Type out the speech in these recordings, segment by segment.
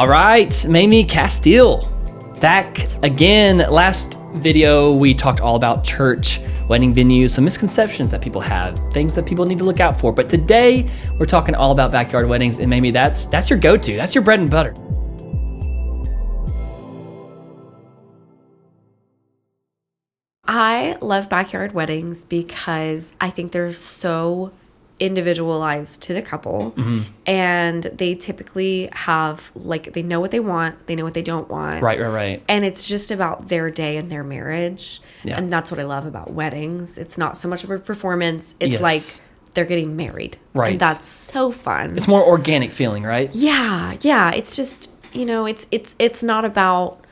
All right, Mayme Castile, back again. Last video, we talked all about church, wedding venues, some misconceptions that people have, things that people need to look out for. But today, we're talking all about backyard weddings, and Mayme, that's your go-to. That's your bread and butter. I love backyard weddings because I think they're so individualized to the couple, and they typically have, like, they know what they want, they know what they don't want. Right. And it's just about their day and their marriage. Yeah. And that's what I love about weddings. It's not so much of a performance. It's Yes. like they're getting married. Right. And that's so fun. It's more organic feeling, right? Yeah. It's just, it's not about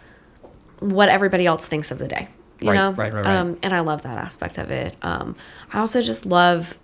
what everybody else thinks of the day. You know? Right. And I love that aspect of it. I also just love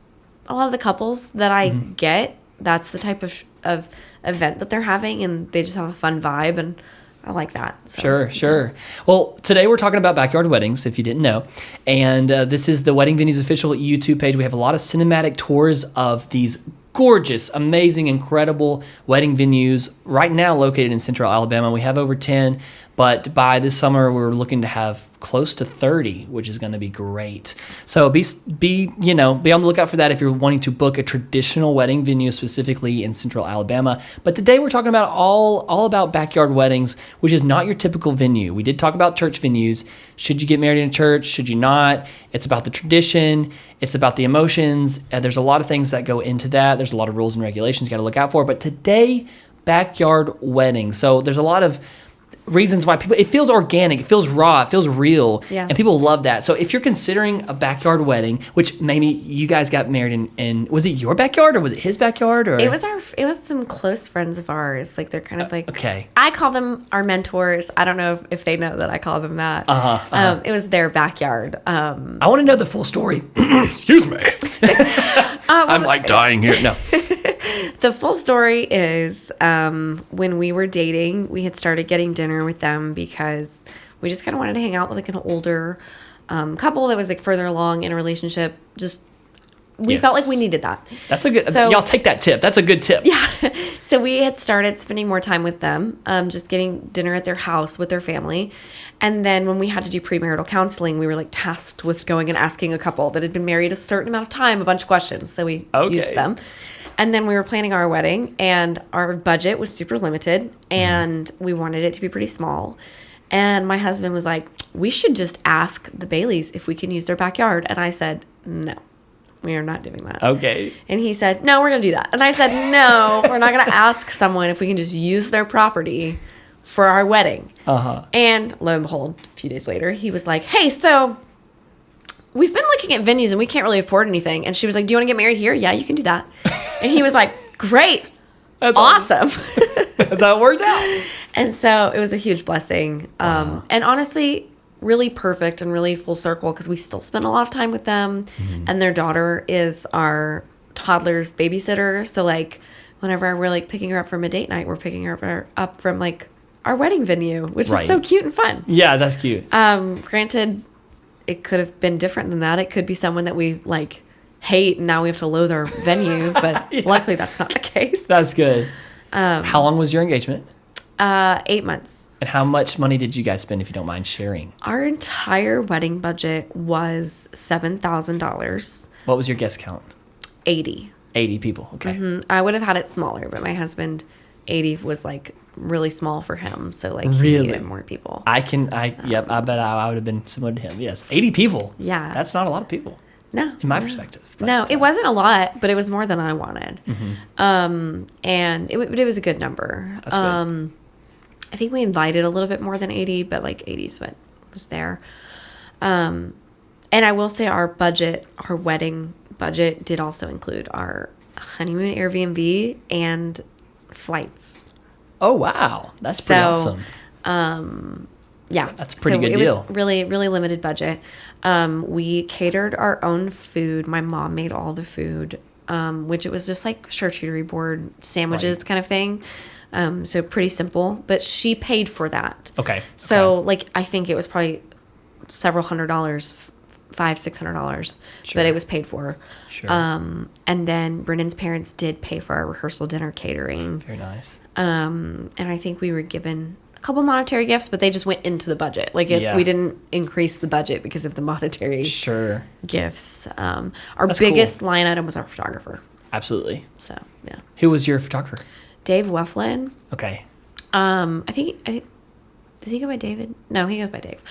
a lot of the couples that I get. That's the type of event that they're having, and they just have a fun vibe, and I like that. So. Sure. Well, today we're talking about backyard weddings, if you didn't know. And this is the Wedding Venues official YouTube page. We have a lot of cinematic tours of these gorgeous, amazing, incredible wedding venues right now located in Central Alabama. We have over 10, but by this summer we're looking to have close to 30, which is going to be great. So be on the lookout for that if you're wanting to book a traditional wedding venue specifically in Central Alabama. But today we're talking about all about backyard weddings, which is not your typical venue. We did talk about church venues. Should you get married in a church? Should you not? It's about the tradition. It's about the emotions. There's a lot of things that go into that. There's a lot of rules and regulations you got to look out for. But today, backyard wedding. So there's a lot of reasons why it feels organic, it feels raw, it feels real, and people love that. So if you're considering a backyard wedding, which maybe you guys got married in was it your backyard or was it his backyard? Or it was some close friends of ours. Like, they're kind of like, okay, I call them our mentors. I don't know if they know that I call them that. It was their backyard. I want to know the full story. Excuse me. I'm like dying here. No. The full story is when we were dating, we had started getting dinner with them because we just kind of wanted to hang out with, like, an older couple that was, like, further along in a relationship. Just we felt like we needed that. That's a good. So, y'all take that tip. That's a good tip. Yeah. So we had started spending more time with them, just getting dinner at their house with their family. And then when we had to do premarital counseling, we were, like, tasked with going and asking a couple that had been married a certain amount of time a bunch of questions. So we used them. And then we were planning our wedding, and our budget was super limited, and we wanted it to be pretty small. And my husband was like, we should just ask the Baileys if we can use their backyard. And I said, no, we are not doing that. Okay. And he said, no, we're going to do that. And I said, no, we're not going to ask someone if we can just use their property for our wedding. And lo and behold, a few days later, he was like, hey, so we've been looking at venues and we can't really afford anything. And she was like, do you want to get married here? Yeah, you can do that. And he was like, great. That's awesome. That's how it worked out. And so it was a huge blessing. And honestly, really perfect and really full circle, because we still spend a lot of time with them. And their daughter is our toddler's babysitter. So, like, whenever we're, like, picking her up from a date night, we're picking her up from, like, our wedding venue, which is so cute and fun. Yeah, that's cute. Granted, it could have been different than that. It could be someone that we, like, hate, and now we have to loathe our venue. But luckily, that's not the case. That's good. How long was your engagement? 8 months. And how much money did you guys spend, if you don't mind sharing? Our entire wedding budget was $7,000. What was your guest count? 80. 80 people. Okay. I would have had it smaller, but my husband, 80 was, like, really small for him. So, like, really? He needed more people. I bet I would have been similar to him. Yes. 80 people. Yeah. That's not a lot of people. No. In my perspective. But, no, it wasn't a lot, but it was more than I wanted. And it was a good number. That's good. I think we invited a little bit more than 80, but, like, 80 is what was there. And I will say our wedding budget did also include our honeymoon Airbnb and flights. Oh, wow. That's pretty awesome. Yeah. That's a pretty good deal. It was really, really limited budget. We catered our own food. My mom made all the food, which it was just like charcuterie board sandwiches kind of thing. So pretty simple, but she paid for that. Okay. So like, I think it was probably several $100s, $500-$600, but it was paid for. Sure. And then Brennan's parents did pay for our rehearsal dinner catering. Very nice. And I think we were given a couple monetary gifts, but they just went into the budget. Like we didn't increase the budget because of the monetary gifts. Our biggest line item was our photographer. Absolutely. So, yeah. Who was your photographer? Dave Weflin. Okay. Did he go by David? No, he goes by Dave.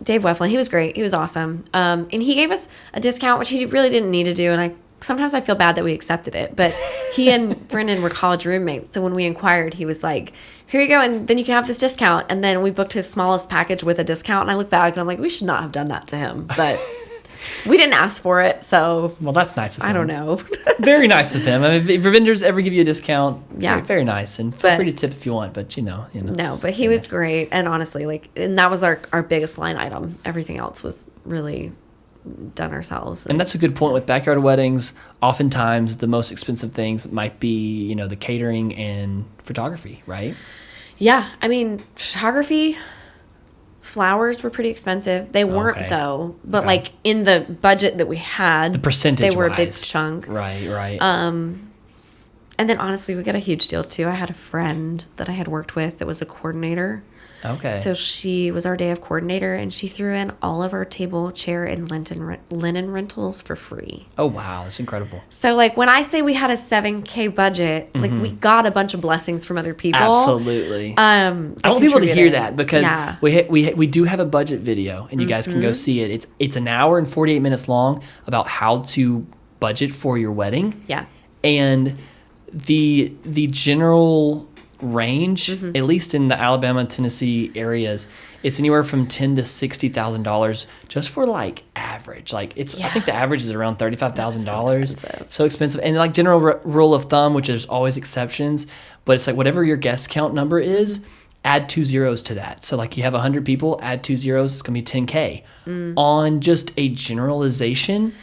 Dave Weflin. He was great. He was awesome. And he gave us a discount, which he really didn't need to do. And sometimes I feel bad that we accepted it. But he and Brendan were college roommates. So when we inquired, he was like, here you go. And then you can have this discount. And then we booked his smallest package with a discount. And I look back and I'm like, we should not have done that to him. But we didn't ask for it. So, well, that's nice of him. I don't know. Very nice of him. I mean, if your vendors ever give you a discount, very nice. And feel free to tip if you want. But, you know. No, but he was great. And honestly, and that was our biggest line item. Everything else was really done ourselves. And that's a good point with backyard weddings. Oftentimes, the most expensive things might be, the catering and photography, right? Yeah. I mean, photography, flowers were pretty expensive. They weren't, though. But, like, in the budget that we had, the percentage they were a big chunk. Right. And then, honestly, we got a huge deal, too. I had a friend that I had worked with that was a coordinator. Okay. So she was our day of coordinator, and she threw in all of our table, chair, and linen rentals for free. Oh, wow. That's incredible. So, like, when I say we had a $7,000 budget, like, we got a bunch of blessings from other people. Absolutely. I want people to hear that because we do have a budget video, and you guys can go see it. It's an hour and 48 minutes long about how to budget for your wedding. Yeah. And the general range, at least in the Alabama, Tennessee areas, it's anywhere from $10,000 to $60,000 just for like average. Like I think the average is around $35,000. So expensive. And like general rule of thumb, which is always exceptions, but it's like whatever your guest count number is, add 2 zeros to that. So like you have 100 people, add 2 zeros, it's gonna be $10,000 on just a generalization.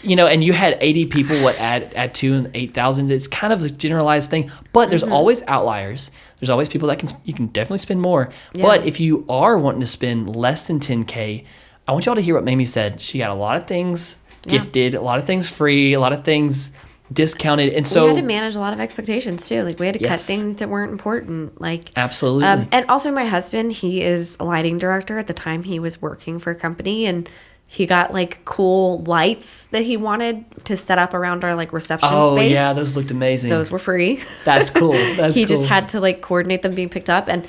And you had 80 people, add 2 and 8,000. It's kind of a generalized thing, but there's always outliers. There's always people that you can definitely spend more. Yeah. But if you are wanting to spend less than $10,000, I want y'all to hear what Mayme said. She got a lot of things gifted, a lot of things free, a lot of things discounted. And so we had to manage a lot of expectations too. Like we had to cut things that weren't important. Like absolutely. And also my husband, he is a lighting director. At the time he was working for a company, and he got like cool lights that he wanted to set up around our like reception space. Oh yeah, those looked amazing. Those were free. That's cool. He just had to like coordinate them being picked up, and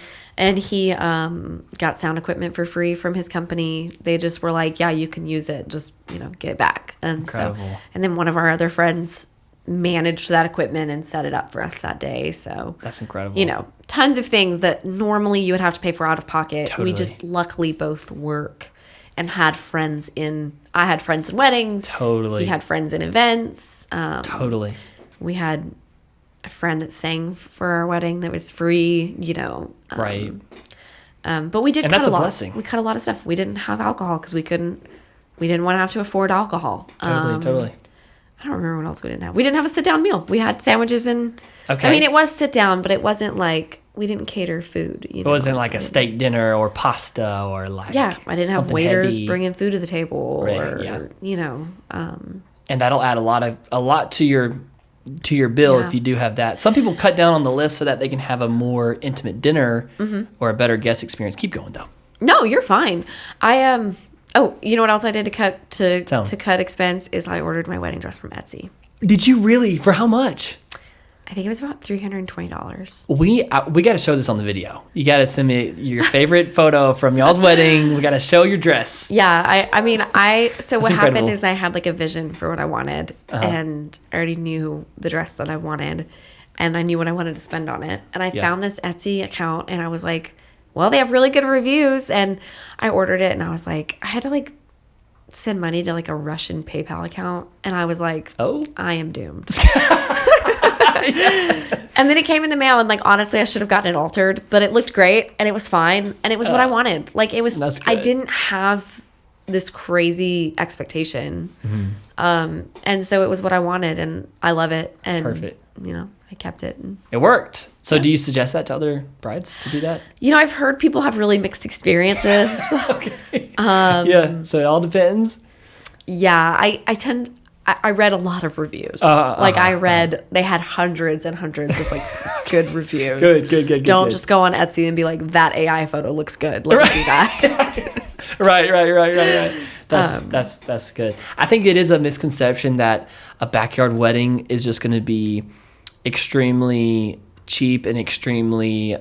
he got sound equipment for free from his company. They just were like, yeah, you can use it. Just get it back. And incredible. And then one of our other friends managed that equipment and set it up for us that day. So that's incredible. Tons of things that normally you would have to pay for out of pocket. Totally. We just luckily both work and had friends I had friends in weddings. Totally. He had friends in events. Totally. We had a friend that sang for our wedding that was free, right. But we did cut that's a lot. Blessing. We cut a lot of stuff. We didn't have alcohol because we didn't want to have to afford alcohol. Totally. I don't remember what else we didn't have. We didn't have a sit-down meal. We had sandwiches and... Okay. I mean, it was sit-down, but it wasn't like... We didn't cater food. It wasn't like a steak dinner or pasta or like... Yeah, I didn't have waiters heavy. Bringing food to the table And that'll add a lot to your bill if you do have that. Some people cut down on the list so that they can have a more intimate dinner or a better guest experience. Keep going, though. No, you're fine. Oh, you know what else I did to cut expense is I ordered my wedding dress from Etsy. Did you really? For how much? I think it was about $320. We got to show this on the video. You got to send me your favorite photo from y'all's wedding. We got to show your dress. Yeah, so what incredible. happened is I had like a vision for what I wanted, and I already knew the dress that I wanted, and I knew what I wanted to spend on it. And I found this Etsy account, and I was like, well, they have really good reviews, and I ordered it, and I was like, I had to like send money to like a Russian PayPal account, and I was like, oh, I am doomed. And then it came in the mail, and like honestly I should have gotten it altered, but it looked great and it was fine and it was what I wanted. Like it was I didn't have this crazy expectation. And so it was what I wanted, and I love it. And perfect. I kept it. And, it worked. So do you suggest that to other brides to do that? I've heard people have really mixed experiences. Okay. So it all depends. Yeah, I read a lot of reviews. I read, they had hundreds and hundreds of like good reviews. Good. Don't just go on Etsy and be like, that AI photo looks good. Let me do that. Right. That's good. I think it is a misconception that a backyard wedding is just going to be extremely cheap and extremely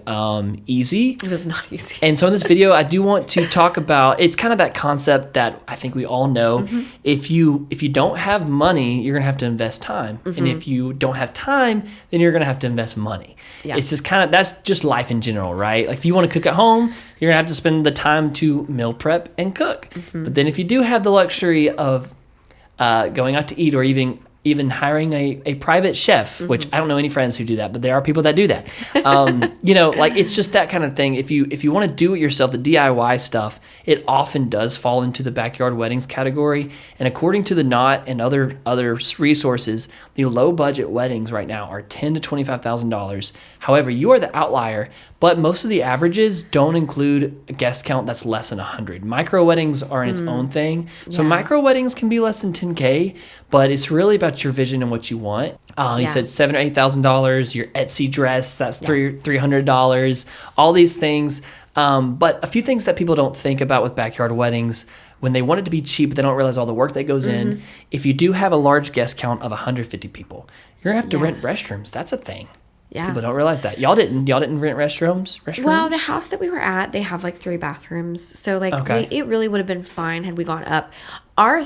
easy. It was not easy. And so in this video, I do want to talk about, it's kind of that concept that I think we all know. If you don't have money, you're gonna have to invest time. And if you don't have time, then you're gonna have to invest money. Yeah. It's just kind of, that's just life in general, right? Like if you want to cook at home, you're gonna have to spend the time to meal prep and cook. But then if you do have the luxury of going out to eat, or even hiring a private chef, which I don't know any friends who do that, but there are people that do that. Like it's just that kind of thing. If you want to do it yourself, the DIY stuff, it often does fall into the backyard weddings category. And according to the Knot and other resources, the low budget weddings right now are $10,000 to $25,000. However, you are the outlier, but most of the averages don't include a guest count that's less than 100. Micro weddings are in its own thing. So micro weddings can be less than 10K, but it's really about your vision and what you want. You said $7,000 or $8,000. Your Etsy dress, that's $300. All these things. But a few things that people don't think about with backyard weddings, when they want it to be cheap, they don't realize all the work that goes in. If you do have a large guest count of 150 people, you're gonna have to rent restrooms. That's a thing. Yeah. People don't realize that. Y'all didn't rent restrooms? Well, the house that we were at, they have like 3 bathrooms. So like it really would have been fine had we gone up. Our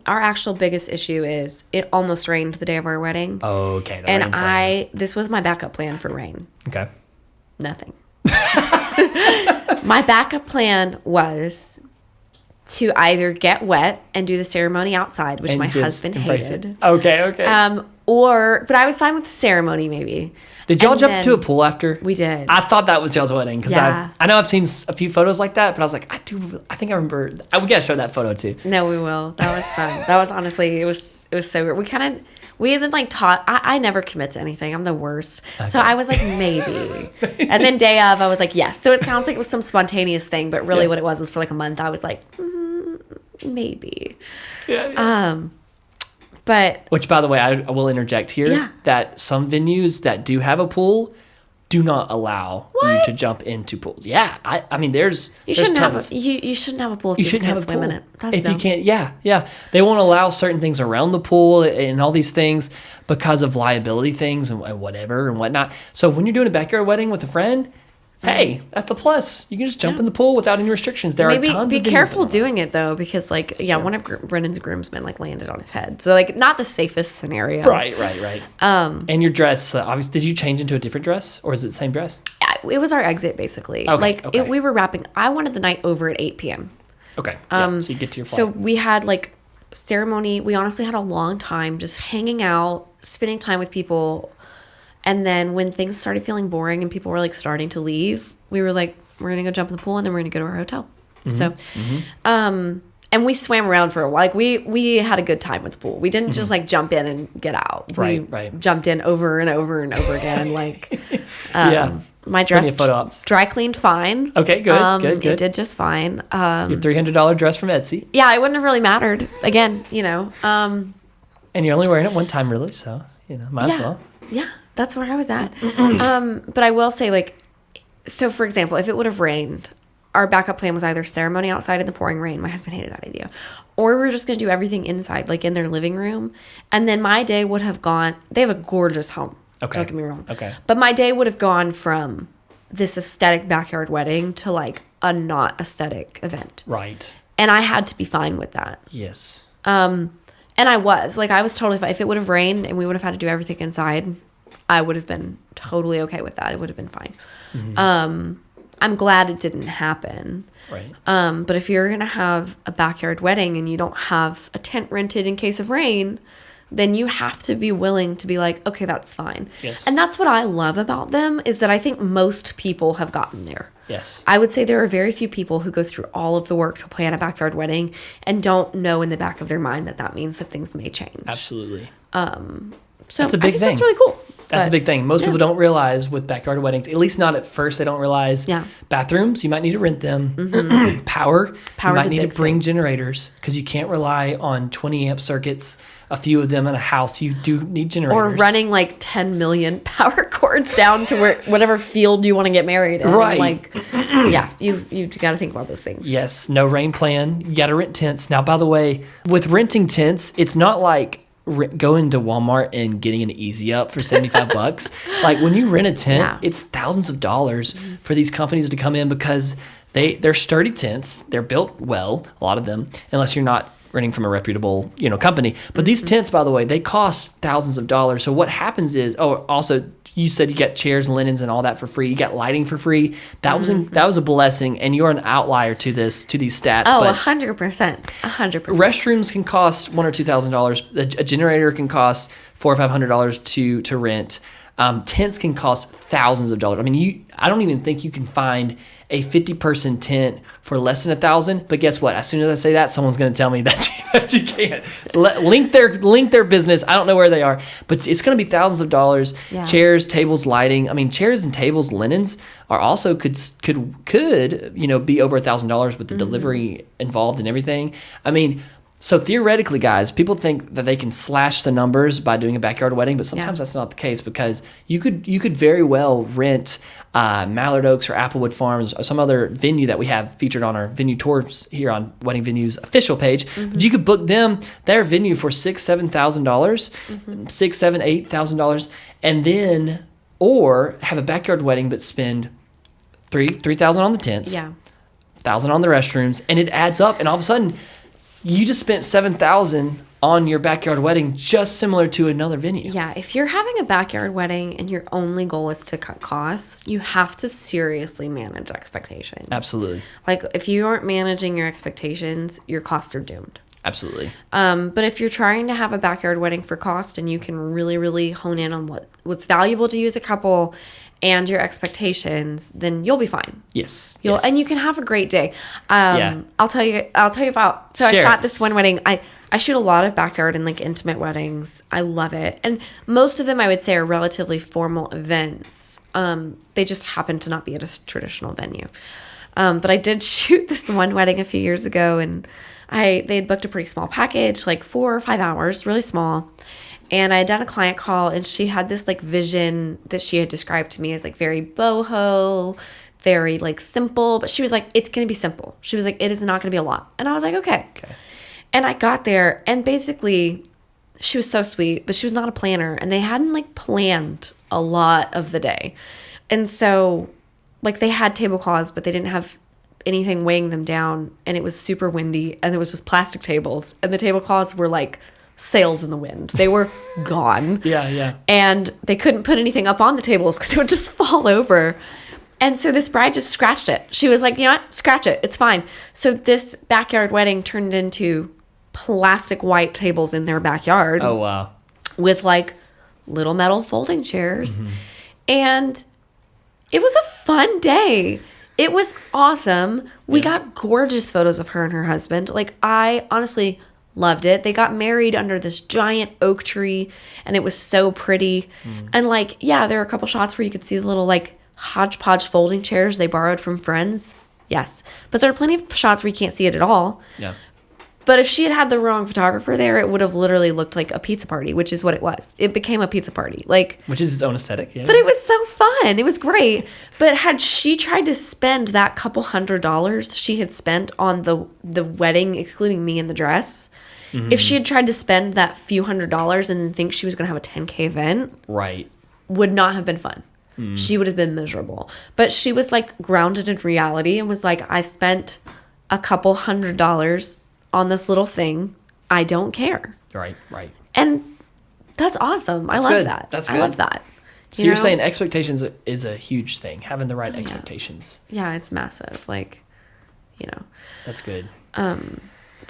actual biggest issue is it almost rained the day of our wedding. Oh, okay. And this was my backup plan for rain. Okay. Nothing. My backup plan was to either get wet and do the ceremony outside, which my husband hated. Okay. But I was fine with the ceremony maybe. Did y'all jump into a pool after? We did. I thought that was y'all's wedding because I know I've seen a few photos like that, but I was like, I think I remember. We gotta show that photo too. No, we will. That was fun. That was honestly, it was so weird. We even like taught. I never commit to anything. I'm the worst. Okay. So I was like maybe, and then day of I was like yes. So it sounds like it was some spontaneous thing, but really what it was for like a month. I was like maybe. Yeah. But which, by the way, I will interject here that some venues that do have a pool do not allow you to jump into pools. Yeah, I mean, there's tons. You shouldn't have a pool if you can't swim in it. That's if dumb. You can't, yeah, they won't allow certain things around the pool and all these things because of liability things and whatever and whatnot. So when you're doing a backyard wedding with a friend, hey, that's a plus. You can just jump in the pool without any restrictions. There are tons be of careful doing it though, because one of Brennan's groomsmen landed on his head, so not the safest scenario. Right. And your dress, obviously, did you change into a different dress, or is it the same dress? It was our exit basically. Okay. We were wrapping. I wanted the night over at 8 p.m. Okay. So you get to your flight. So we had ceremony. We honestly had a long time just hanging out, spending time with people. And then when things started feeling boring and people were starting to leave, we were like, we're going to go jump in the pool and then we're going to go to our hotel. So, and we swam around for a while. We had a good time with the pool. We didn't just jump in and get out. We jumped in over and over and over again. My dress dry cleaned fine. Okay, good. It did just fine. Your $300 dress from Etsy. Yeah, it wouldn't have really mattered. Again, and you're only wearing it one time really, so, might as well. Yeah. That's where I was at. But I will say, so for example, if it would have rained, our backup plan was either ceremony outside in the pouring rain. My husband hated that idea. Or we were just going to do everything inside, in their living room. And then my day would have gone, they have a gorgeous home. Okay. Don't get me wrong. Okay. But my day would have gone from this aesthetic backyard wedding to a not aesthetic event. Right. And I had to be fine with that. Yes. And I was totally fine. If it would have rained and we would have had to do everything inside, I would have been totally okay with that. It would have been fine. I'm glad it didn't happen. Right. But if you're going to have a backyard wedding and you don't have a tent rented in case of rain, then you have to be willing to be okay, that's fine. Yes. And that's what I love about them, is that I think most people have gotten there. Yes. I would say there are very few people who go through all of the work to plan a backyard wedding and don't know in the back of their mind that means that things may change. Absolutely. So that's a big thing. That's really cool. That's a big thing. Most people don't realize with backyard weddings, at least not at first, they don't realize bathrooms, you might need to rent them. Power, you might need to bring generators because you can't rely on 20 amp circuits, a few of them in a house. You do need generators. Or running like 10 million power cords down to whatever field you want to get married in. Right. Like, you've got to think about those things. Yes, no rain plan. You got to rent tents. Now, by the way, with renting tents, it's not like going to Walmart and getting an Easy Up for $75. Like when you rent a tent, it's thousands of dollars for these companies to come in because they're sturdy tents. They're built well, a lot of them, unless you're not renting from a reputable, company. But these tents, by the way, they cost thousands of dollars. So what happens is, also you said you got chairs and linens and all that for free. You got lighting for free. That was a blessing, and you're an outlier to these stats. Oh, but 100%, 100%. Restrooms can cost $1,000 or $2,000. A generator can cost $400 or $500 to rent. Tents can cost thousands of dollars. I mean, I don't even think you can find a 50-person tent for less than $1,000. But guess what? As soon as I say that, someone's going to tell me that you can't. Link their business. I don't know where they are, but it's going to be thousands of dollars. Yeah. Chairs, tables, lighting. I mean, chairs and tables, linens are also could be over $1,000 with the delivery involved and everything. I mean. So theoretically, guys, people think that they can slash the numbers by doing a backyard wedding, but sometimes that's not the case because you could very well rent Mallard Oaks or Applewood Farms or some other venue that we have featured on our venue tours here on Wedding Venue's official page. But you could book their venue for $6,000, $7,000, $6,000, $8,000, and then or have a backyard wedding but spend $3,000 on the tents, $1,000 on the restrooms, and it adds up, and all of a sudden. You just spent $7,000 on your backyard wedding, just similar to another venue. Yeah, if you're having a backyard wedding and your only goal is to cut costs, you have to seriously manage expectations. Absolutely. Like if you aren't managing your expectations, your costs are doomed. Absolutely. But if you're trying to have a backyard wedding for cost and you can really, really hone in on what's valuable to you as a couple and your expectations, then you'll be fine. Yes. And you can have a great day. I'll tell you about. So I shot this one wedding. I shoot a lot of backyard and like intimate weddings. I love it, and most of them I would say are relatively formal events. They just happen to not be at a traditional venue. But I did shoot this one wedding a few years ago, and they had booked a pretty small package, like 4 or 5 hours, really small. And I had done a client call, and she had this like vision that she had described to me as like very boho, very like simple. But she was like, it's going to be simple. She was like, it is not going to be a lot. And I was like, okay. And I got there, and basically she was so sweet, but she was not a planner, and they hadn't like planned a lot of the day. And so like they had tablecloths, but they didn't have anything weighing them down, and it was super windy, and there was just plastic tables, and the tablecloths were like sails in the wind. They were gone. Yeah. And they couldn't put anything up on the tables because they would just fall over. And so this bride just scratched it. She was like, you know what? Scratch it. It's fine. So this backyard wedding turned into plastic white tables in their backyard. Oh, wow. With like little metal folding chairs. And it was a fun day. It was awesome. We got gorgeous photos of her and her husband. Like I honestly loved it. They got married under this giant oak tree, and it was so pretty. And like, there are a couple shots where you could see the little like hodgepodge folding chairs they borrowed from friends. Yes. But there are plenty of shots where you can't see it at all. Yeah. But if she had had the wrong photographer there, it would have literally looked like a pizza party, which is what it was. It became a pizza party. Which is its own aesthetic, yeah. But it was so fun. It was great. But had she tried to spend that couple $100 she had spent on the wedding, excluding me and the dress, if she had tried to spend that few $100s and then think she was going to have a 10K event, right, would not have been fun. She would have been miserable. But she was like grounded in reality and was like, I spent a couple $100 on this little thing. I don't care. Right. And that's awesome. I love that. That's good. I love that. So you're saying expectations is a huge thing, having the right expectations. Yeah, it's massive. That's good.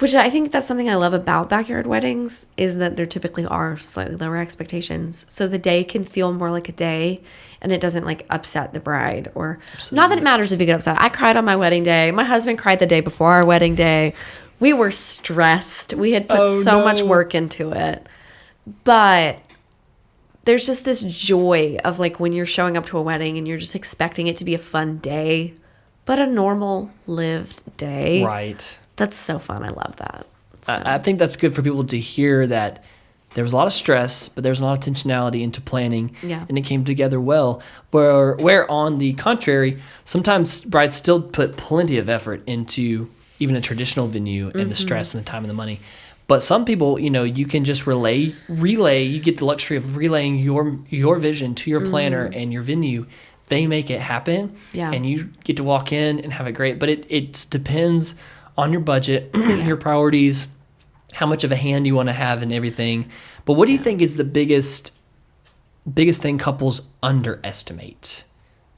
Which I think that's something I love about backyard weddings is that there typically are slightly lower expectations. So the day can feel more like a day, and it doesn't like upset the bride or not that it matters if you get upset. I cried on my wedding day. My husband cried the day before our wedding day. We were stressed. We had put so much work into it, but there's just this joy of like when you're showing up to a wedding and you're just expecting it to be a fun day, but a normal lived day. Right. That's so fun. I love that. So. I think that's good for people to hear that there was a lot of stress, but there was a lot of intentionality into planning, and it came together well. Where on the contrary, sometimes brides still put plenty of effort into even a traditional venue and the stress and the time and the money. But some people, you can just relay. You get the luxury of relaying your vision to your planner and your venue. They make it happen, and you get to walk in and have it great. But it depends on your budget, your priorities, how much of a hand you want to have in everything. But what do you think is the biggest thing couples underestimate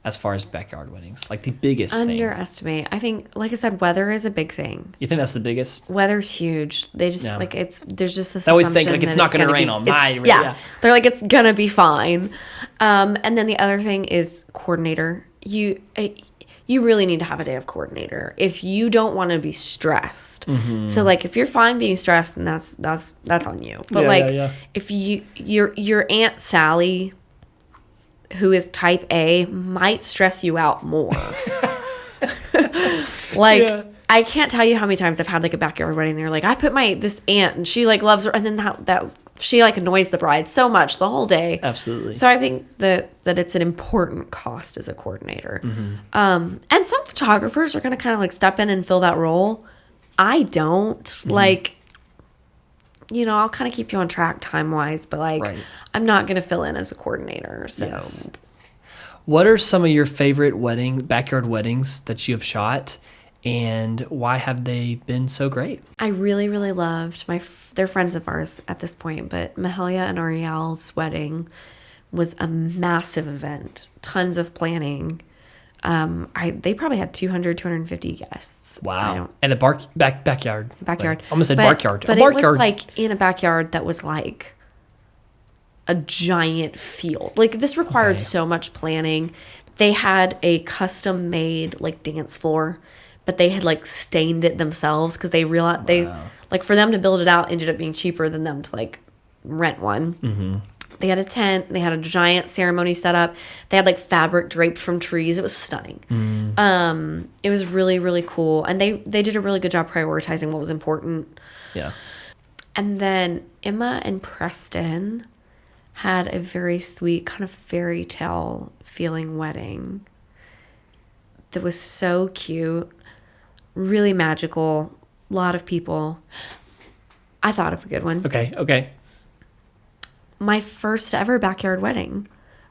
as far as backyard weddings? Like the biggest thing. Underestimate. I think, like I said, weather is a big thing. You think that's the biggest? Weather's huge. They just there's just this I always think assumption like it's that not going to rain be, on my. Yeah. They're like, it's going to be fine. And then the other thing is coordinator. You really need to have a day of coordinator if you don't want to be stressed. So like if you're fine being stressed, then that's on you. But if your Aunt Sally, who is type A, might stress you out more. I can't tell you how many times I've had like a backyard wedding. They're like, I put this aunt and she like loves her, and then that she like annoys the bride so much the whole day. Absolutely. So I think that it's an important cost as a coordinator. And some photographers are going to kind of like step in and fill that role. I don't like, I'll kind of keep you on track time wise, but like I'm not going to fill in as a coordinator. So. Yes. What are some of your favorite backyard weddings that you have shot? And why have they been so great? I really, really loved they're friends of ours at this point, but Mahalia and Ariel's wedding was a massive event, tons of planning. They probably had 200, 250 guests. Wow. And a backyard. Backyard. Almost said backyard. But it was like in a backyard that was like a giant field. Like this required so much planning. They had a custom made like dance floor, but they had like stained it themselves because they realized like for them to build it out ended up being cheaper than them to like rent one. They had a tent. They had a giant ceremony set up. They had like fabric draped from trees. It was stunning. It was really, really cool. And they did a really good job prioritizing what was important. Yeah. And then Emma and Preston had a very sweet kind of fairy tale feeling wedding that was so cute, really magical, a lot of people. I thought of a good one. Okay. My first ever backyard wedding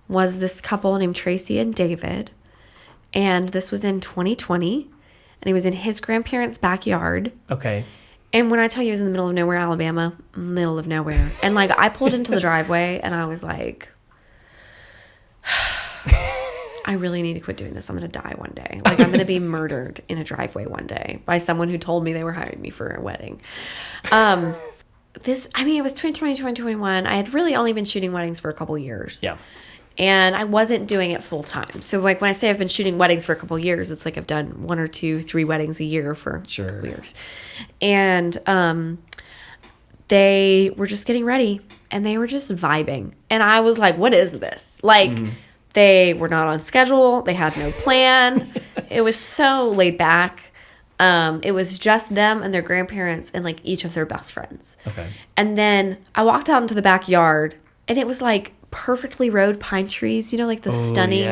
was this couple named Tracy and David. And this was in 2020. And it was in his grandparents' backyard. Okay. And when I tell you it was in the middle of nowhere, Alabama, middle of nowhere. And like I pulled into the driveway and I was like, I really need to quit doing this. I'm going to die one day. Like I'm going to be murdered in a driveway one day by someone who told me they were hiring me for a wedding. It was 2020, 2021. I had really only been shooting weddings for a couple years. Yeah. And I wasn't doing it full time. So like when I say I've been shooting weddings for a couple years, it's like I've done 1 or 2, 3 weddings a year for a couple years. And they were just getting ready and they were just vibing. And I was like, what is this? Like they were not on schedule. They had no plan. It was so laid back. It was just them and their grandparents and like each of their best friends. Okay. And then I walked out into the backyard and it was like perfectly rowed pine trees, like the stunning,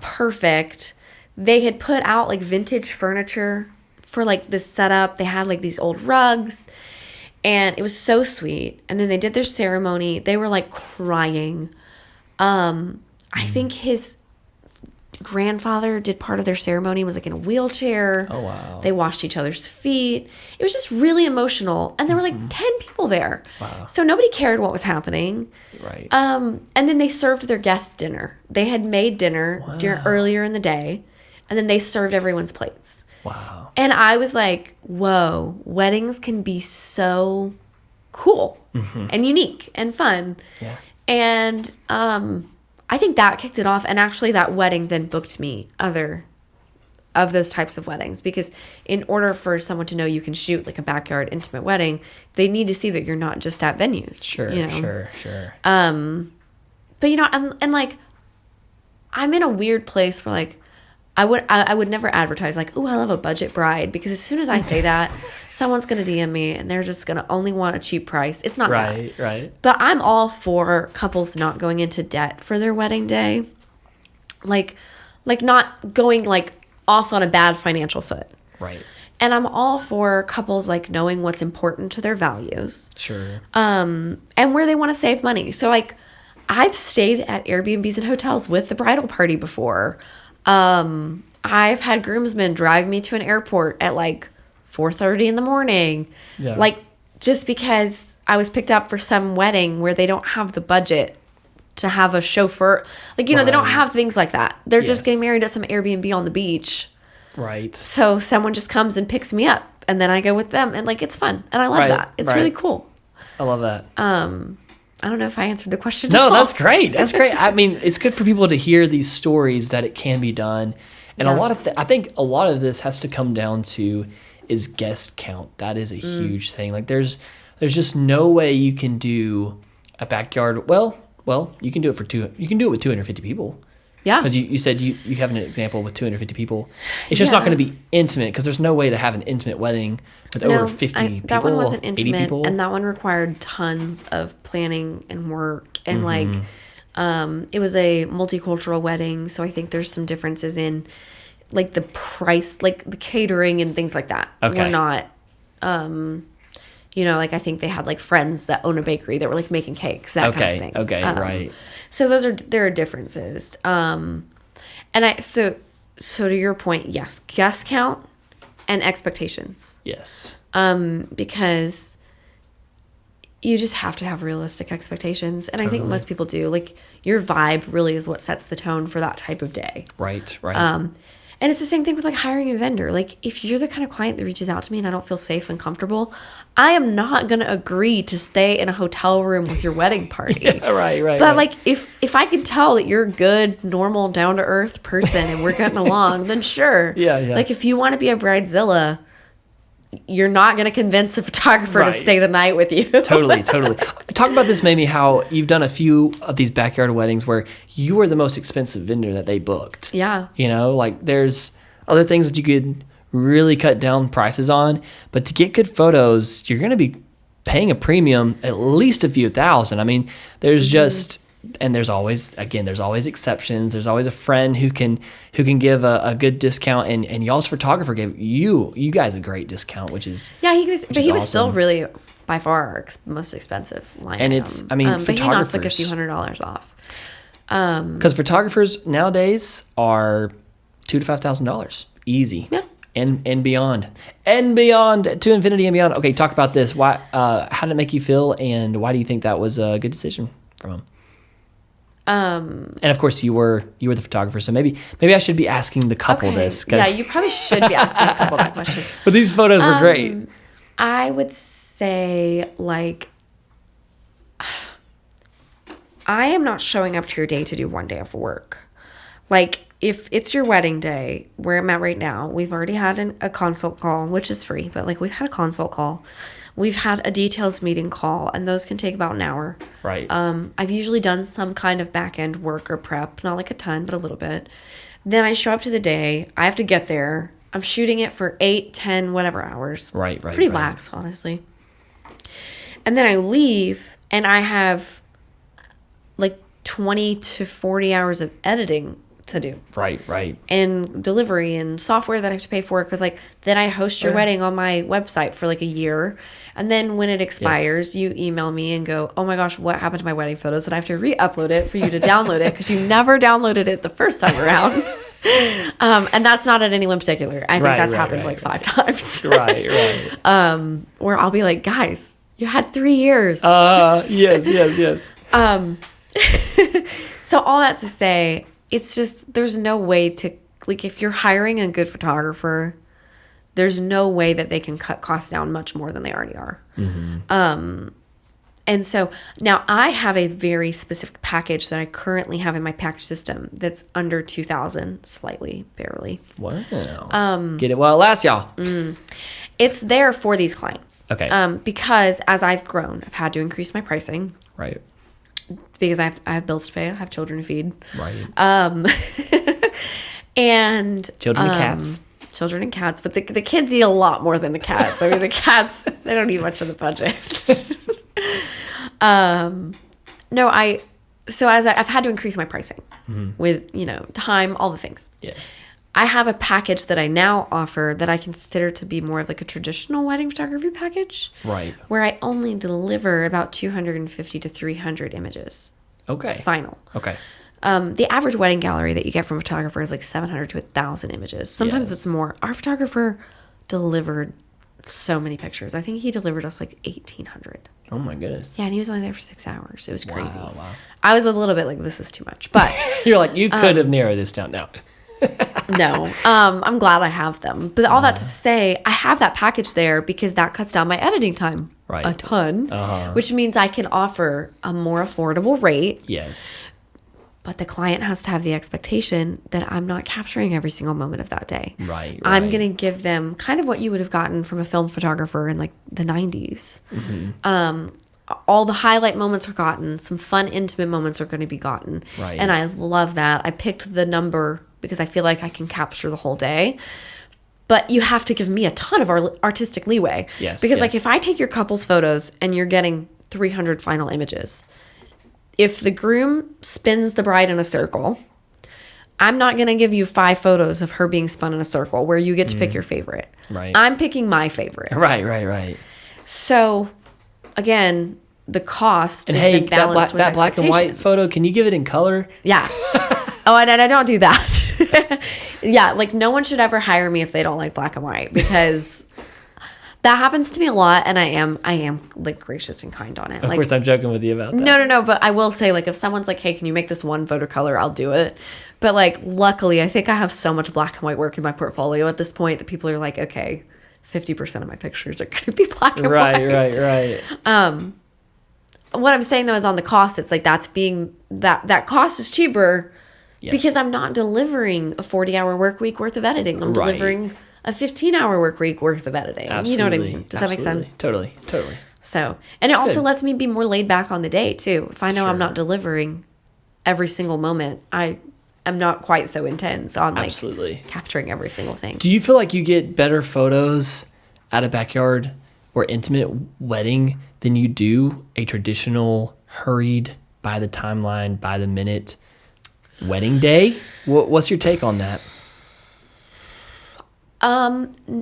perfect. They had put out like vintage furniture for like this setup. They had like these old rugs and it was so sweet. And then they did their ceremony. They were like crying. I think his grandfather did part of their ceremony, was like in a wheelchair. Oh, wow. They washed each other's feet. It was just really emotional. And there were like 10 people there. Wow. So nobody cared what was happening. Right. And then they served their guests dinner. They had made dinner earlier in the day, and then they served everyone's plates. Wow. And I was like, whoa, weddings can be so cool and unique and fun. Yeah. And I think that kicked it off. And actually that wedding then booked me other of those types of weddings, because in order for someone to know you can shoot like a backyard intimate wedding, they need to see that you're not just at venues. Sure. But and like, I'm in a weird place where like, I would never advertise like, oh, I love a budget bride, because as soon as I say that, someone's gonna DM me and they're just gonna only want a cheap price. It's not that. Right. But I'm all for couples not going into debt for their wedding day, like not going like off on a bad financial foot. Right. And I'm all for couples like knowing what's important to their values. Sure. And where they want to save money. So like, I've stayed at Airbnbs and hotels with the bridal party before. I've had groomsmen drive me to an airport at like 4:30 in the morning. Yeah. Like, just because I was picked up for some wedding where they don't have the budget to have a chauffeur. Like, you know, they don't have things like that. They're just getting married at some Airbnb on the beach. Right. So someone just comes and picks me up, and then I go with them, and like, it's fun. And I love that. It's really cool. I love that. I don't know if I answered the question. No, that's great. That's great. I mean, it's good for people to hear these stories that it can be done. And a lot of I think a lot of this has to come down to is guest count. That is a huge thing. Like there's just no way you can do a backyard. Well, you can do it you can do it with 250 people. Yeah. Because you said you have an example with 250 people. It's just not going to be intimate, because there's no way to have an intimate wedding with over 50 people. That one wasn't 80 intimate, people. and that one required tons of planning and work. And like, it was a multicultural wedding, so I think there's some differences in like the price, like the catering and things like that. Okay. We're not, you know, like I think they had like friends that own a bakery that were like making cakes, that kind of thing. Okay, right. So there are differences. And so to your point, yes, guest count and expectations. Yes. Because you just have to have realistic expectations. And I think most people do. Like, your vibe really is what sets the tone for that type of day. Right. And it's the same thing with like hiring a vendor. Like, if you're the kind of client that reaches out to me and I don't feel safe and comfortable, I am not going to agree to stay in a hotel room with your wedding party. Right. But like, if I can tell that you're a good, normal, down to earth person and we're getting along, then sure. Yeah. Like, if you want to be a bridezilla, you're not going to convince a photographer to stay the night with you. Totally. Talk about this, Mayme, how you've done a few of these backyard weddings where you were the most expensive vendor that they booked. Yeah. You know, like there's other things that you could really cut down prices on, but to get good photos, you're going to be paying a premium, at least a few thousand. I mean, there's just... And there's always exceptions. There's always a friend who can give a good discount, and y'all's photographer gave you guys a great discount, which is he was awesome. still really by far our most expensive line. And it's but he knocked like a few $100s off. Because photographers nowadays are $2,000 to $5,000 easy. Yeah. And beyond to infinity and beyond. Okay, talk about this. Why? How did it make you feel, and why do you think that was a good decision from him? And of course you were the photographer, so maybe I should be asking the couple this. Yeah, you probably should be asking the couple that question. But these photos were great. I would say, like, I am not showing up to your day to do one day of work. Like, if it's your wedding day, where I'm at right now, we've already had a consult call, which is free, but like, we've had a consult call. We've had a details meeting call, and those can take about an hour. Right. I've usually done some kind of back end work or prep, not like a ton, but a little bit. Then I show up to the day. I have to get there. I'm shooting it for 8, 10, whatever hours. Right. Pretty lax, honestly. And then I leave, and I have like 20 to 40 hours of editing to do. Right. And delivery and software that I have to pay for, because like, then I host your wedding on my website for like a year, and then when it expires, you email me and go, oh my gosh, what happened to my wedding photos? And I have to re-upload it for you to download it, because you never downloaded it the first time around. And that's not at anyone particular. I think that's happened like 5 times. Right. Where I'll be like, guys, you had 3 years. Yes. So all that to say, it's just, there's no way to, like, if you're hiring a good photographer, there's no way that they can cut costs down much more than they already are. Mm-hmm. And so now I have a very specific package that I currently have in my package system that's under $2,000, slightly, barely. Wow. Get it while it lasts, y'all. It's there for these clients. Okay. Because as I've grown, I've had to increase my pricing. Right. because I have bills to pay. I have children to feed. Right. And Children and cats. Children and cats, but the kids eat a lot more than the cats. I mean, the cats, they don't eat much of the budget. So I've had to increase my pricing with, time, all the things. Yes. I have a package that I now offer that I consider to be more of like a traditional wedding photography package. Right. Where I only deliver about 250 to 300 images. Okay. Final. Okay. The average wedding gallery that you get from a photographer is like 700 to 1,000 images. Sometimes it's more. Our photographer delivered so many pictures. I think he delivered us like 1,800. Oh my goodness. Yeah, and he was only there for 6 hours. It was crazy. Wow. I was a little bit like, this is too much. But you're like, you could have narrowed this down. No. No. I'm glad I have them. But all that to say, I have that package there because that cuts down my editing time a ton. Which means I can offer a more affordable rate. Yes. But the client has to have the expectation that I'm not capturing every single moment of that day. Right. I'm going to give them kind of what you would have gotten from a film photographer in like the 90s. All the highlight moments are gotten. Some fun, intimate moments are going to be gotten. Right. And I love that. I picked the number because I feel like I can capture the whole day. But you have to give me a ton of artistic leeway. Yes. Because like if I take your couple's photos and you're getting 300 final images, if the groom spins the bride in a circle, I'm not going to give you 5 photos of her being spun in a circle where you get to pick your favorite. Right. I'm picking my favorite. Right. So, again, the cost and is hey, then balanced with that black and white photo, can you give it in color? Yeah. Oh, and I don't do that. Yeah, like no one should ever hire me if they don't like black and white because that happens to me a lot, and I am like gracious and kind on it. Of course, I'm joking with you about that. No, but I will say, like, if someone's like, hey, can you make this one photo color, I'll do it. But like, luckily, I think I have so much black and white work in my portfolio at this point that people are like, okay, 50% of my pictures are going to be black and white. Right. What I'm saying though is on the cost, it's like that cost is cheaper. Yes. Because I'm not delivering a 40-hour work week worth of editing. I'm delivering a 15-hour work week worth of editing. Absolutely. You know what I mean? Does that make sense? Totally. So, and it also lets me be more laid back on the day too. If I know I'm not delivering every single moment, I am not quite so intense on like capturing every single thing. Do you feel like you get better photos at a backyard or intimate wedding than you do a traditional hurried by the timeline, by the minute wedding day? What's your take on that?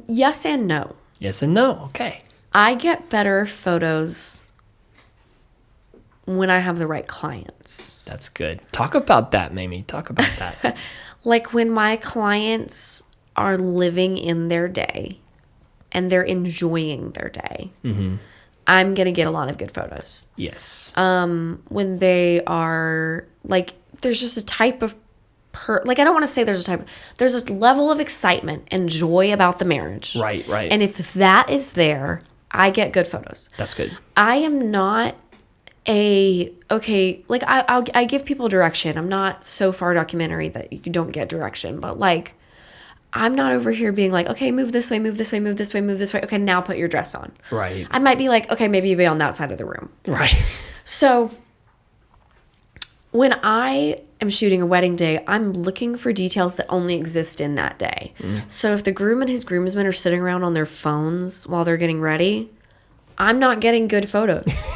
Yes and no. Yes and no. Okay. I get better photos when I have the right clients. That's good. Talk about that, Mayme. Talk about that. Like when my clients are living in their day and they're enjoying their day, I'm going to get a lot of good photos. Yes. When they are like, there's just a type of like, I don't want to say there's a level of excitement and joy about the marriage. Right. And if that is there, I get good photos. That's good. I am not like I give people direction. I'm not so far documentary that you don't get direction, but like, I'm not over here being like, okay, move this way, move this way, move this way, move this way. Okay, now put your dress on. Right. I might be like, okay, maybe you be on that side of the room. Right. So when I am shooting a wedding day, I'm looking for details that only exist in that day. So if the groom and his groomsmen are sitting around on their phones while they're getting ready, I'm not getting good photos.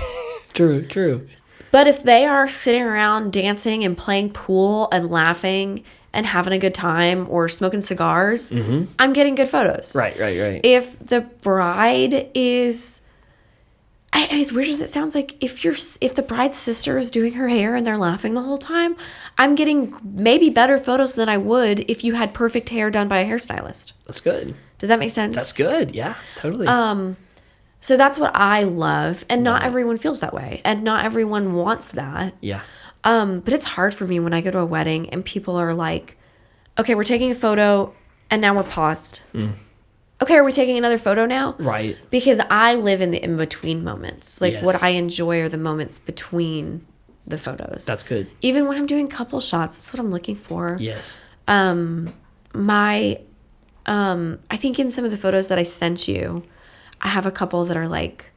True. But if they are sitting around dancing and playing pool and laughing and having a good time or smoking cigars, I'm getting good photos. Right. If the bride is... as weird as it sounds, like if the bride's sister is doing her hair and they're laughing the whole time, I'm getting maybe better photos than I would if you had perfect hair done by a hairstylist. That's good. Does that make sense? That's good. Yeah, totally. So that's what I love, and not everyone feels that way, and not everyone wants that. Yeah. But it's hard for me when I go to a wedding and people are like, okay, we're taking a photo and now we're paused. Okay, are we taking another photo now? Right. Because I live in the in-between moments. Like, Yes. what I enjoy are the moments between the photos. That's good. Even when I'm doing couple shots, that's what I'm looking for. Yes. I think in some of the photos that I sent you, I have a couple that are like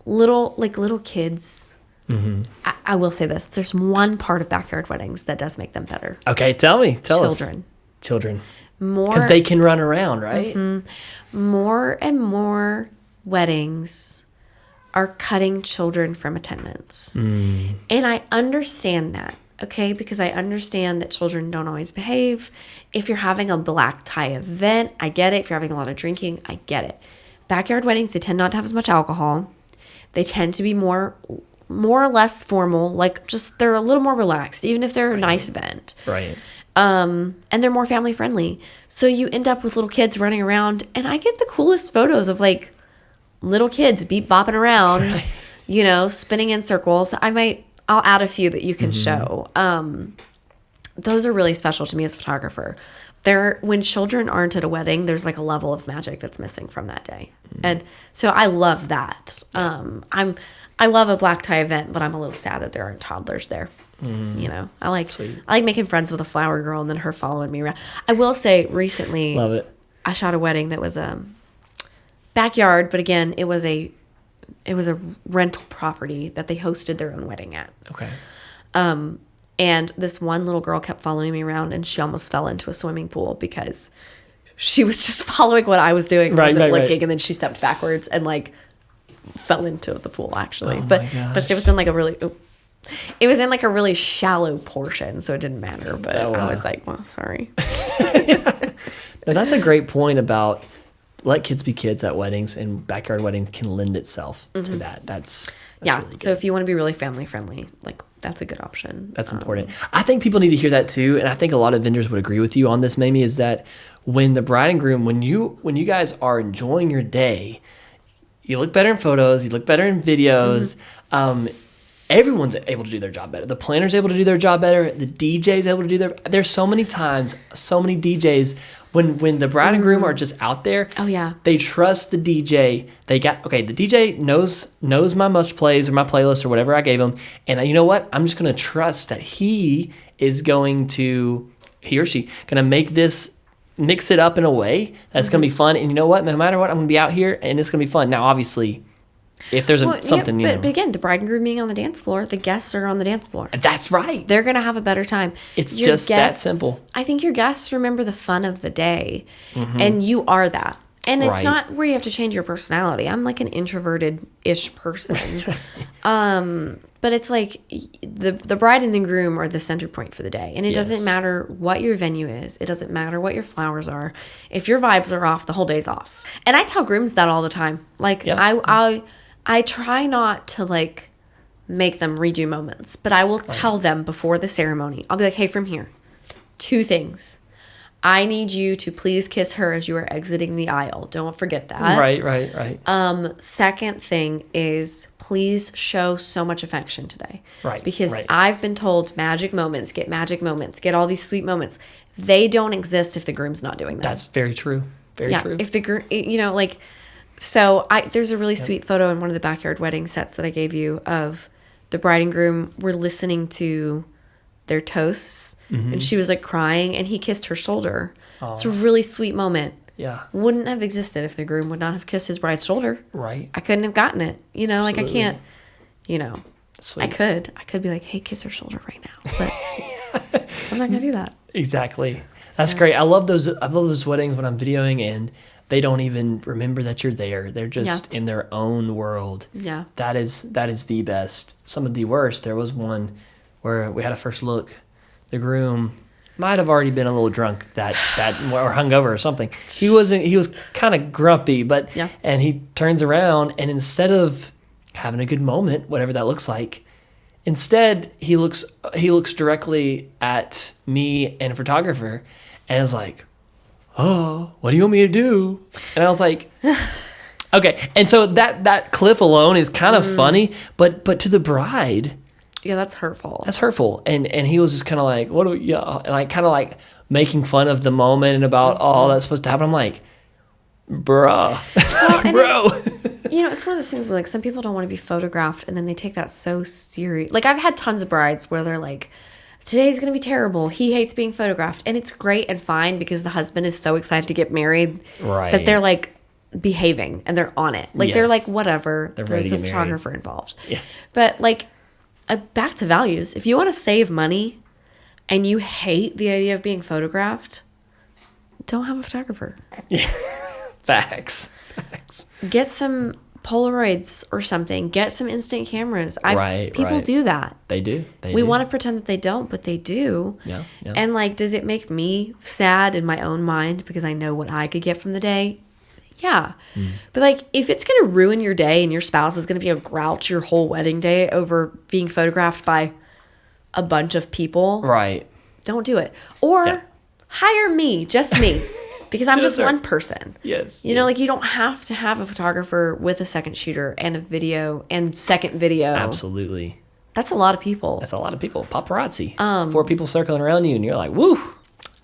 little kids. I will say this. There's one part of backyard weddings that does make them better. Okay, tell us. Children. Because they can run around, right? More and more weddings are cutting children from attendance. And I understand that, okay? Because I understand that children don't always behave. If you're having a black tie event, I get it. If you're having a lot of drinking, I get it. Backyard weddings, they tend not to have as much alcohol. They tend to be more or less formal. Like, just they're a little more relaxed, even if they're a nice event. Right. And they're more family friendly. So you end up with little kids running around, and I get the coolest photos of like little kids beep bopping around, you know, spinning in circles. I'll add a few that you can show. Those are really special to me as a photographer. When children aren't at a wedding, there's like a level of magic that's missing from that day. And so I love that. I love a black tie event, but I'm a little sad that there aren't toddlers there. You know, I like making friends with a flower girl and then her following me around. I will say recently, Love it. I shot a wedding that was backyard, but again, it was a rental property that they hosted their own wedding at. Okay. And this one little girl kept following me around, and she almost fell into a swimming pool because she was just following what I was doing, wasn't looking, and then she stepped backwards and like fell into the pool actually. Oh but she was in like it was in like a really shallow portion, so it didn't matter. But I was like, well, sorry. Now, that's a great point about let kids be kids at weddings, and backyard weddings can lend itself to that. That's really good. So if you want to be really family friendly, like that's a good option. That's important. I think people need to hear that too, and I think a lot of vendors would agree with you on this, Mayme, is that when the bride and groom, when you guys are enjoying your day, you look better in photos, you look better in videos. Everyone's able to do their job better. The planner's able to do their job better. The DJ's able to do there's so many times, so many DJs, when the bride and groom are just out there. Oh, yeah. They trust the DJ. The DJ knows my must plays or my playlist or whatever I gave him. And you know what? I'm just going to trust that he or she, going to mix it up in a way that's going to be fun. And you know what? No matter what, I'm going to be out here and it's going to be fun. Now, obviously, if there's something, but again, the bride and groom being on the dance floor, the guests are on the dance floor. That's right. They're going to have a better time. It's just that simple. I think your guests remember the fun of the day, and you are that. And it's not where you have to change your personality. I'm like an introverted-ish person. But it's like the bride and the groom are the center point for the day. And it doesn't matter what your venue is. It doesn't matter what your flowers are. If your vibes are off, the whole day's off. And I tell grooms that all the time. Like, I try not to, like, make them redo moments. But I will tell them before the ceremony. I'll be like, hey, from here, 2 things. I need you to please kiss her as you are exiting the aisle. Don't forget that. Right. Second thing is please show so much affection today. Right. Because I've been told magic moments, get all these sweet moments. They don't exist if the groom's not doing that. That's very true. Very true. If the groom, so there's a really sweet photo in one of the backyard wedding sets that I gave you of the bride and groom were listening to their toasts, and she was like crying, and he kissed her shoulder. It's a really sweet moment. Yeah. Wouldn't have existed if the groom would not have kissed his bride's shoulder. Right. I couldn't have gotten it. Absolutely. Like I can't, Sweet. I could be like, hey, kiss her shoulder right now. But I'm not going to do that. Exactly. That's great. I love those weddings when I'm videoing and they don't even remember that you're there. They're just in their own world. Yeah. That is the best. Some of the worst. There was one where we had a first look. The groom might have already been a little drunk that or hungover or something. He was kind of grumpy, and he turns around and instead of having a good moment, whatever that looks like, instead he looks directly at me and a photographer and is like, "Oh, what do you want me to do?" And I was like, "Okay." And so that clip alone is kind of funny, but to the bride, yeah, that's hurtful. That's hurtful. And he was just kind of like, "What do we?" And like kind of like making fun of the moment and about all that's supposed to happen. I'm like, bruh, bro. It's one of those things where like some people don't want to be photographed and then they take that so serious. Like I've had tons of brides where they're like, today's going to be terrible. He hates being photographed. And it's great and fine because the husband is so excited to get married that they're like behaving and they're on it. Like they're like, whatever. There's a photographer involved. Yeah. But like back to values. If you want to save money and you hate the idea of being photographed, don't have a photographer. Facts. Get some Polaroids or something. Get some instant cameras. People do that. They do. We want to pretend that they don't, but they do. Yeah. And like, does it make me sad in my own mind because I know what I could get from the day? Yeah. But like, if it's going to ruin your day and your spouse is going to be a grouch your whole wedding day over being photographed by a bunch of people, right? Don't do it. Or hire me, just me. Because I'm just one person. Yes. You know, like you don't have to have a photographer with a second shooter and a video and second video. Absolutely. That's a lot of people. That's a lot of people. Paparazzi. 4 people circling around you and you're like, woo.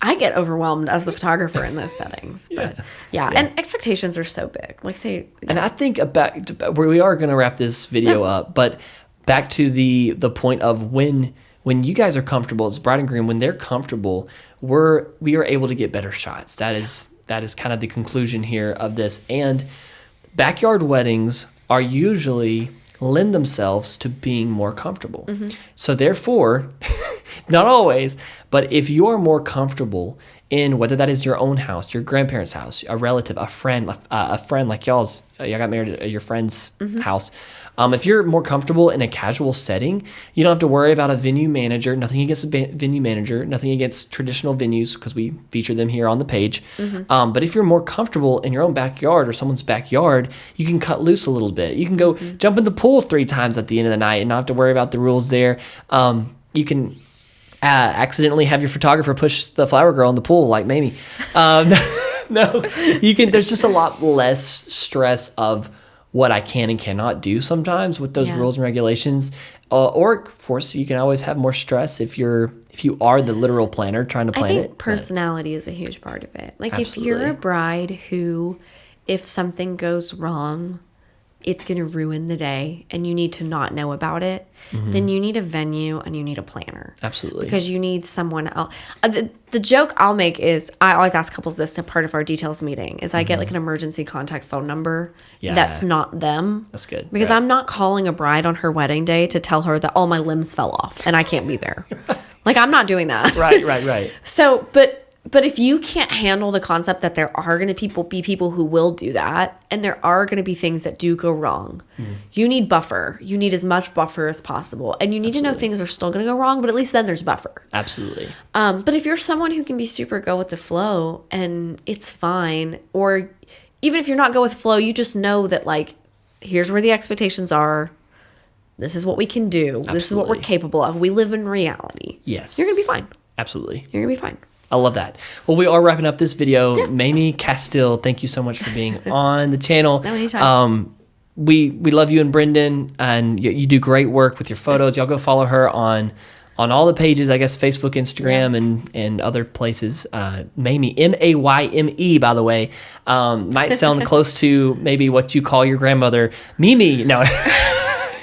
I get overwhelmed as the photographer in those settings. But yeah. And expectations are so big. Like And I think we are going to wrap this video up, but back to the point of when you guys are comfortable as bride and groom, when they're comfortable, we are able to get better shots. That is kind of the conclusion here of this. And backyard weddings are usually lend themselves to being more comfortable. Mm-hmm. So therefore, not always, but if you're more comfortable in whether that is your own house, your grandparents' house, a relative, a friend like y'all got married at your friend's house. If you're more comfortable in a casual setting, you don't have to worry about a venue manager. Nothing against a venue manager, nothing against traditional venues because we feature them here on the page. Mm-hmm. But if you're more comfortable in your own backyard or someone's backyard, you can cut loose a little bit. You can go jump in the pool 3 times at the end of the night and not have to worry about the rules there. You can accidentally have your photographer push the flower girl in the pool like Mayme. No, you can. There's just a lot less stress of what I can and cannot do sometimes with those rules and regulations. Or of course, you can always have more stress if you are the literal planner trying to plan it. I think personality is a huge part of it. Like Absolutely. If you're a bride who, if something goes wrong, it's going to ruin the day and you need to not know about it, then you need a venue and you need a planner. Absolutely. Because you need someone else. The joke I'll make is, I always ask couples this, a part of our details meeting, is I get like an emergency contact phone number that's not them. That's good. Because I'm not calling a bride on her wedding day to tell her that all my limbs fell off and I can't be there. Like, I'm not doing that. Right. So, but if you can't handle the concept that there are going to be people who will do that, and there are going to be things that do go wrong, you need buffer. You need as much buffer as possible. And you need to know things are still going to go wrong, but at least then there's buffer. Absolutely. But if you're someone who can be super go with the flow and it's fine, or even if you're not go with flow, you just know that, like, here's where the expectations are. This is what we can do. Absolutely. This is what we're capable of. We live in reality. Yes. You're going to be fine. Absolutely. You're going to be fine. I love that. Well, we are wrapping up this video. Mayme Castile, thank you so much for being on the channel. No, anytime. We love you and Brendan, and you do great work with your photos. Y'all go follow her on all the pages, I guess, Facebook, Instagram, and other places. Mayme, Mayme, by the way, might sound close to maybe what you call your grandmother, Mimi. No.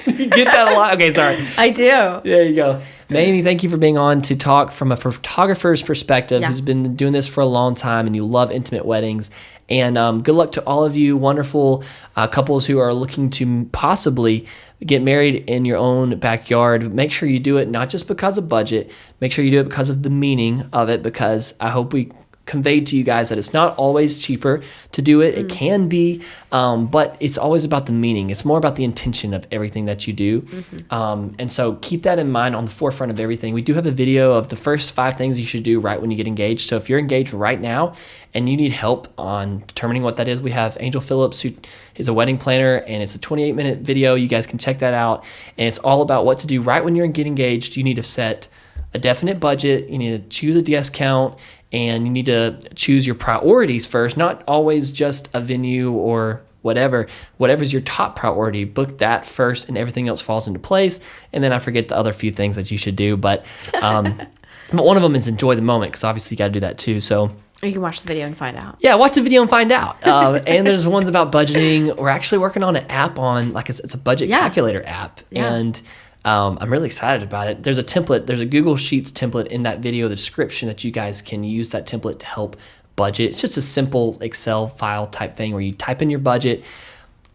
You get that a lot? Okay, sorry. I do. There you go. Mayme, thank you for being on to talk from a photographer's perspective who's been doing this for a long time and you love intimate weddings. And good luck to all of you wonderful couples who are looking to possibly get married in your own backyard. Make sure you do it not just because of budget. Make sure you do it because of the meaning of it, because I hope we conveyed to you guys that it's not always cheaper to do it. It can be, but it's always about the meaning. It's more about the intention of everything that you do. And so keep that in mind on the forefront of everything. We do have a video of the first 5 things you should do right when you get engaged. So if you're engaged right now and you need help on determining what that is, we have Angel Phillips, who is a wedding planner, and it's a 28-minute video. You guys can check that out. And it's all about what to do right when you're getting engaged. You need to set a definite budget. You need to choose a guest count. And you need to choose your priorities first, not always just a venue or whatever. Whatever's your top priority, book that first and everything else falls into place. And then I forget the other few things that you should do. But one of them is enjoy the moment, because obviously you got to do that too. So you can watch the video and find out. Yeah, watch the video and find out. And there's ones about budgeting. We're actually working on an app on, like, it's a budget calculator app. Yeah. And I'm really excited about it. There's a template. There's a Google Sheets template in that video, the description, that you guys can use that template to help budget. It's just a simple Excel file type thing where you type in your budget,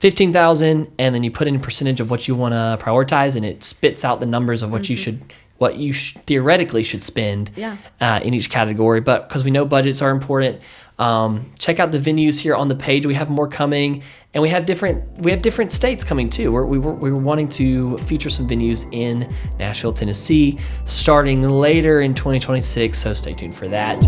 $15,000, and then you put in a percentage of what you want to prioritize, and it spits out the numbers of what you theoretically should spend in each category. But because we know budgets are important, check out the venues here on the page. We have more coming, and we have different states coming too. We were wanting to feature some venues in Nashville, Tennessee, starting later in 2026. So stay tuned for that.